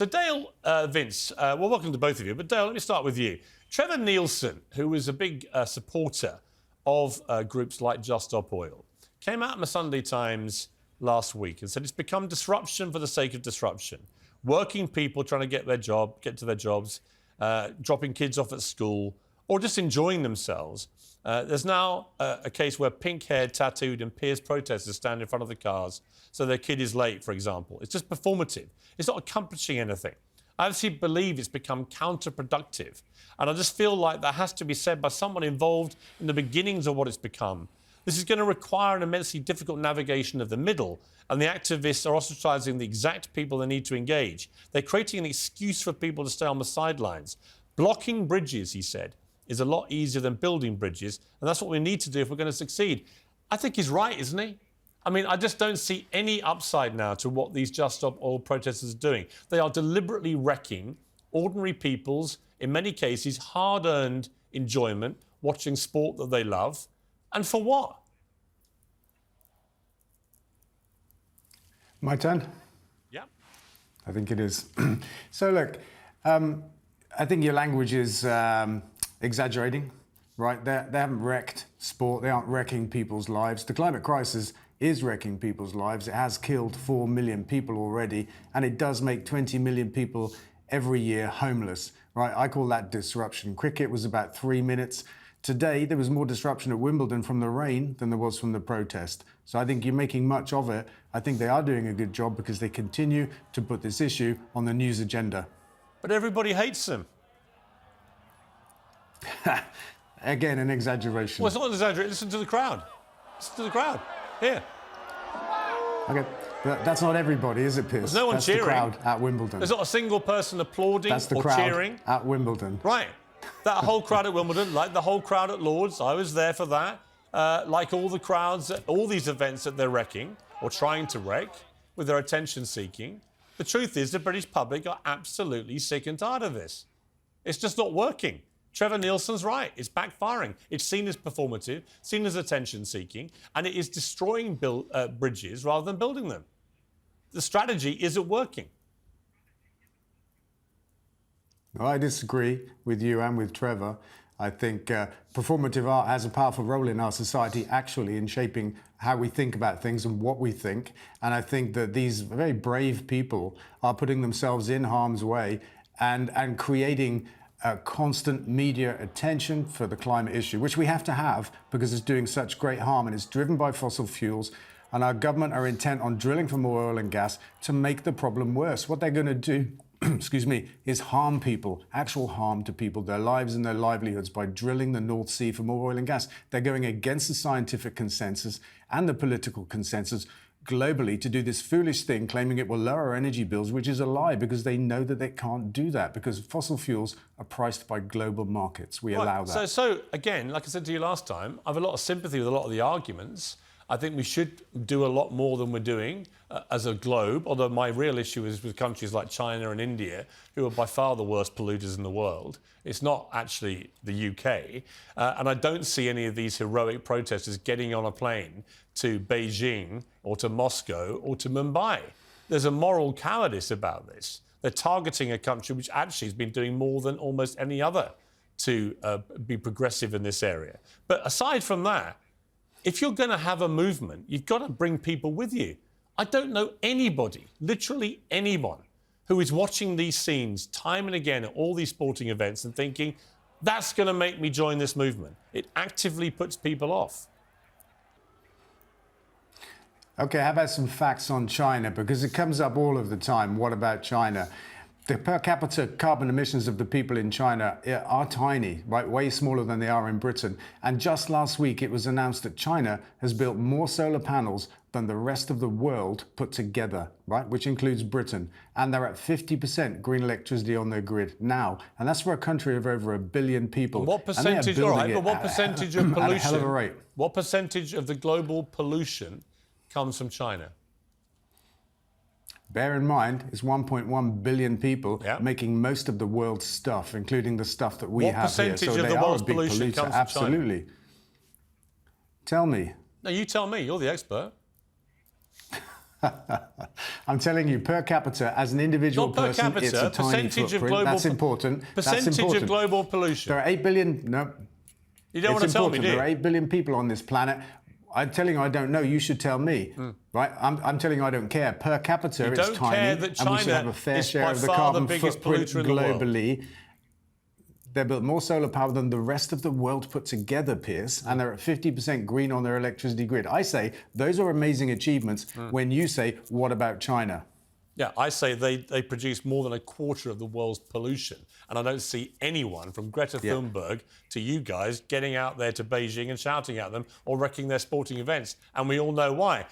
So Dale, Vince, well, welcome to both of you. But Dale, let me start with you. Trevor Nielsen, who was a big supporter of groups like Just Stop Oil, came out in the Sunday Times last week and said it's become disruption for the sake of disruption. Working people trying to get to their jobs, dropping kids off at school, or just enjoying themselves. There's now a case where pink-haired, tattooed and pierced protesters stand in front of the cars so their kid is late, for example. It's just performative. It's not accomplishing anything. I actually believe it's become counterproductive. And I just feel like that has to be said by someone involved in the beginnings of what it's become. This is going to require an immensely difficult navigation of the middle, and the activists are ostracising the exact people they need to engage. They're creating an excuse for people to stay on the sidelines. Blocking bridges, he said, is a lot easier than building bridges, and that's what we need to do if we're going to succeed. I think he's right, isn't he? I mean, I just don't see any upside now to what these Just Stop Oil protesters are doing. They are deliberately wrecking ordinary people's, in many cases, hard-earned enjoyment, watching sport that they love. And for what? My turn? Yeah. I think it is. So look, I think your language is exaggerating, right? They haven't wrecked sport. They aren't wrecking people's lives. The climate crisis is wrecking people's lives. It has killed 4 million people already, and it does make 20 million people every year homeless, right? I call that disruption. Cricket was about 3 minutes. Today, there was more disruption at Wimbledon from the rain than there was from the protest. So I think you're making much of it. I think they are doing a good job because they continue to put this issue on the news agenda. But everybody hates them. Again, an exaggeration. Well, it's not an exaggeration. Listen to the crowd. Listen to the crowd. Here. Okay, but that's not everybody, is it, Piers? There's no one cheering. That's the crowd at Wimbledon. There's not a single person applauding That's the or crowd cheering. at Wimbledon. Right. That whole crowd at Wimbledon, like the whole crowd at Lord's, I was there for that. Like all the crowds at all these events that they're wrecking or trying to wreck with their attention seeking. The truth is the British public are absolutely sick and tired of this. It's just not working. Trevor Nielsen's right. It's backfiring. It's seen as performative, seen as attention-seeking, and it is destroying bridges rather than building them. The strategy isn't working. Well, I disagree with you and with Trevor. I think performative art has a powerful role in our society, actually, in shaping how we think about things and what we think. And I think that these very brave people are putting themselves in harm's way and creating constant media attention for the climate issue, which we have to have because it's doing such great harm and it's driven by fossil fuels. And our government are intent on drilling for more oil and gas to make the problem worse. What they're going to do, excuse me, is harm people, actual harm to people, their lives and their livelihoods by drilling the North Sea for more oil and gas. They're going against the scientific consensus and the political consensus globally to do this foolish thing, claiming it will lower energy bills, which is a lie because they know that they can't do that because fossil fuels are priced by global markets. We allow that. So again, like I said to you last time, I have a lot of sympathy with a lot of the arguments. I think we should do a lot more than we're doing as a globe, although my real issue is with countries like China and India, who are by far the worst polluters in the world. It's not actually the UK. And I don't see any of these heroic protesters getting on a plane to Beijing or to Moscow or to Mumbai. There's a moral cowardice about this. They're targeting a country which actually has been doing more than almost any other to be progressive in this area. But aside from that, if you're going to have a movement, you've got to bring people with you. I don't know anybody, literally anyone, who is watching these scenes time and again at all these sporting events and thinking, that's going to make me join this movement. It actively puts people off. Okay, how about some facts on China? Because it comes up all of the time. What about China? The per capita carbon emissions of the people in China are tiny, right? Way smaller than they are in Britain. And just last week, it was announced that China has built more solar panels than the rest of the world put together, right? Which includes Britain. And they're at 50% green electricity on their grid now. And that's for a country of over 1 billion people. And what percentage, all right, but what percentage of pollution, at a hell of a rate. What percentage of the global pollution comes from China? Bear in mind, it's 1.1 billion people making most of the world's stuff, including the stuff that we have here. So they are a big polluter, absolutely. Tell me. No, you tell me. You're the expert. I'm telling you, per capita, as an individual Not per person, capita, it's a tiny percentage of footprint. global That's important. Percentage That's important. of global pollution. There are 8 billion. No, You don't it's want to tell me, important. do you? There are 8 billion people on this planet. I'm telling you, I don't know. You should tell me, right? I'm telling you, I don't care. Per capita, You it's don't tiny, care that and we should China have a fair is share by of the far the carbon biggest footprint polluter in the world. globally. They built more solar power than the rest of the world put together, Piers, and they're at 50% green on their electricity grid. I say those are amazing achievements when you say, what about China? Yeah, I say they produce more than a quarter of the world's pollution. And I don't see anyone from Greta Thunberg to you guys getting out there to Beijing and shouting at them or wrecking their sporting events. And we all know why.